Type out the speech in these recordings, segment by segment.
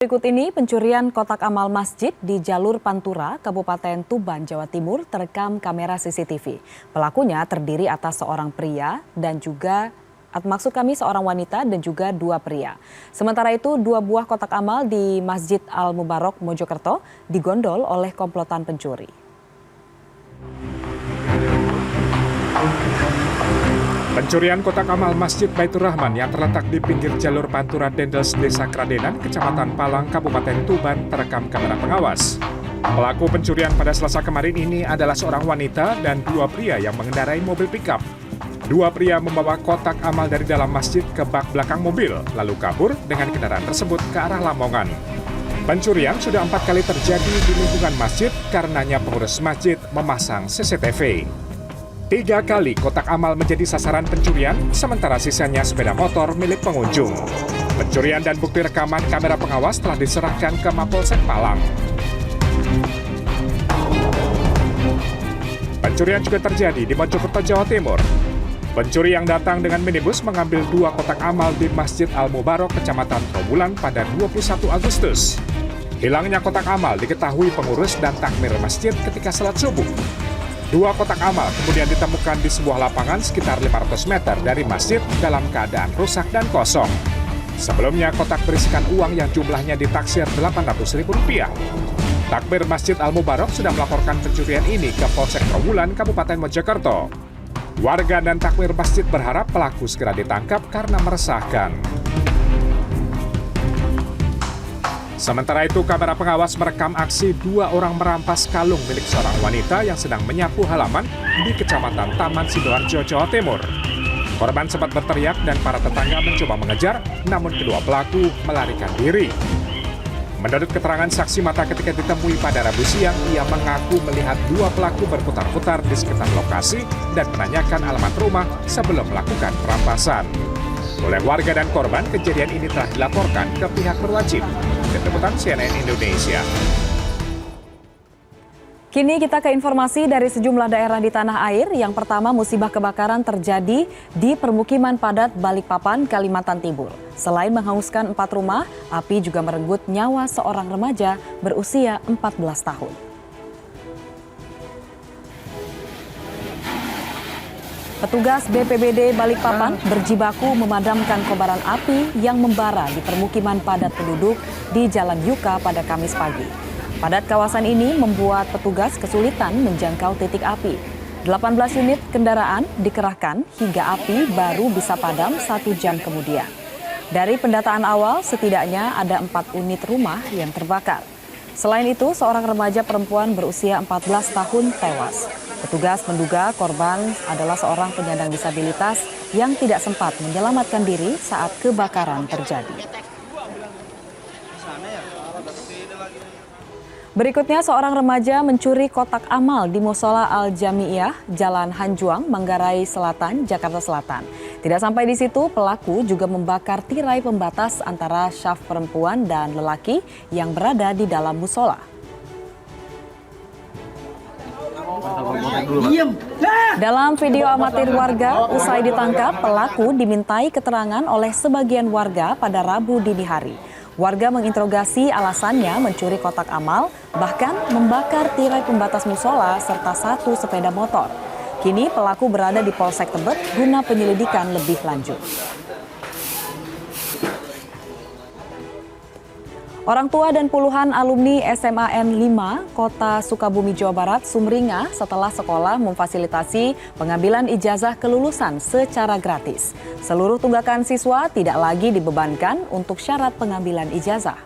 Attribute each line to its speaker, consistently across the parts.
Speaker 1: Berikut ini pencurian kotak amal masjid di jalur Pantura, Kabupaten Tuban, Jawa Timur terekam kamera CCTV. Pelakunya terdiri atas seorang pria dan juga seorang wanita dan juga dua pria. Sementara itu, dua buah kotak amal di Masjid Al-Mubarok, Mojokerto digondol oleh komplotan pencuri.
Speaker 2: Pencurian kotak amal Masjid Baitur Rahman yang terletak di pinggir jalur Pantura Dendels, Desa Kradenan, Kecamatan Palang, Kabupaten Tuban terekam kamera pengawas. Pelaku pencurian pada Selasa kemarin ini adalah seorang wanita dan dua pria yang mengendarai mobil pickup. Dua pria membawa kotak amal dari dalam masjid ke bak belakang mobil, lalu kabur dengan kendaraan tersebut ke arah Lamongan. Pencurian sudah 4 kali terjadi di lingkungan masjid karenanya pengurus masjid memasang CCTV. 3 kali kotak amal menjadi sasaran pencurian, sementara sisanya sepeda motor milik pengunjung. Pencurian dan bukti rekaman kamera pengawas telah diserahkan ke Mapolsek Palang. Pencurian juga terjadi di Mojokerto, Jawa Timur. Pencuri yang datang dengan minibus mengambil 2 kotak amal di Masjid Al-Mubarok, Kecamatan Trawulan pada 21 Agustus. Hilangnya kotak amal diketahui pengurus dan takmir masjid ketika salat subuh. 2 kotak amal kemudian ditemukan di sebuah lapangan sekitar 500 meter dari masjid dalam keadaan rusak dan kosong. Sebelumnya kotak berisikan uang yang jumlahnya ditaksir Rp800.000. Takmir Masjid Al-Mubarok sudah melaporkan pencurian ini ke Polsek Trawulan, Kabupaten Mojokerto. Warga dan takmir masjid berharap pelaku segera ditangkap karena meresahkan. Sementara itu, kamera pengawas merekam aksi 2 orang merampas kalung milik seorang wanita yang sedang menyapu halaman di Kecamatan Taman Sidoarjo, Jawa Timur. Korban sempat berteriak dan para tetangga mencoba mengejar, namun kedua pelaku melarikan diri. Menurut keterangan saksi mata ketika ditemui pada Rabu siang, ia mengaku melihat 2 pelaku berputar-putar di sekitar lokasi dan menanyakan alamat rumah sebelum melakukan perampasan. Oleh warga dan korban, kejadian ini telah dilaporkan ke pihak berwajib. Tim Liputan CNN Indonesia.
Speaker 1: Kini kita ke informasi dari sejumlah daerah di tanah air. Yang pertama, musibah kebakaran terjadi di permukiman padat Balikpapan, Kalimantan Timur. Selain menghanguskan 4 rumah, api juga merenggut nyawa seorang remaja berusia 14 tahun. Petugas BPBD Balikpapan berjibaku memadamkan kobaran api yang membara di permukiman padat penduduk di Jalan Yuka pada Kamis pagi. Padat kawasan ini membuat petugas kesulitan menjangkau titik api. 18 unit kendaraan dikerahkan hingga api baru bisa padam 1 jam kemudian. Dari pendataan awal, setidaknya ada 4 unit rumah yang terbakar. Selain itu, seorang remaja perempuan berusia 14 tahun tewas. Petugas menduga korban adalah seorang penyandang disabilitas yang tidak sempat menyelamatkan diri saat kebakaran terjadi. Berikutnya, seorang remaja mencuri kotak amal di Musola Al-Jami'iyah, Jalan Hanjuang, Manggarai Selatan, Jakarta Selatan. Tidak sampai di situ, pelaku juga membakar tirai pembatas antara syaf perempuan dan lelaki yang berada di dalam musola. Dalam video amatir warga, usai ditangkap, pelaku dimintai keterangan oleh sebagian warga pada Rabu dini hari. Warga menginterogasi alasannya mencuri kotak amal, bahkan membakar tirai pembatas musola serta 1 sepeda motor. Kini pelaku berada di Polsek Tebet guna penyelidikan lebih lanjut. Orang tua dan puluhan alumni SMAN 5 Kota Sukabumi, Jawa Barat sumringah setelah sekolah memfasilitasi pengambilan ijazah kelulusan secara gratis. Seluruh tunggakan siswa tidak lagi dibebankan untuk syarat pengambilan ijazah.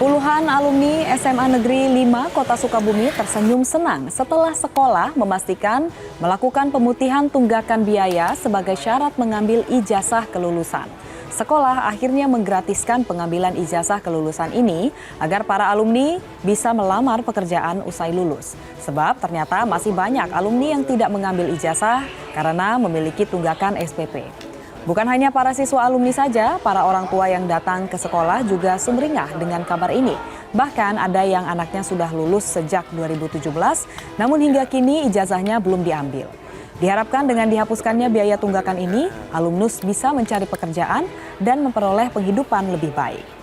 Speaker 1: Puluhan alumni SMA Negeri 5 Kota Sukabumi tersenyum senang setelah sekolah memastikan melakukan pemutihan tunggakan biaya sebagai syarat mengambil ijazah kelulusan. Sekolah akhirnya menggratiskan pengambilan ijazah kelulusan ini agar para alumni bisa melamar pekerjaan usai lulus. Sebab ternyata masih banyak alumni yang tidak mengambil ijazah karena memiliki tunggakan SPP. Bukan hanya para siswa alumni saja, para orang tua yang datang ke sekolah juga sumringah dengan kabar ini. Bahkan ada yang anaknya sudah lulus sejak 2017, namun hingga kini ijazahnya belum diambil. Diharapkan dengan dihapuskannya biaya tunggakan ini, alumnus bisa mencari pekerjaan dan memperoleh penghidupan lebih baik.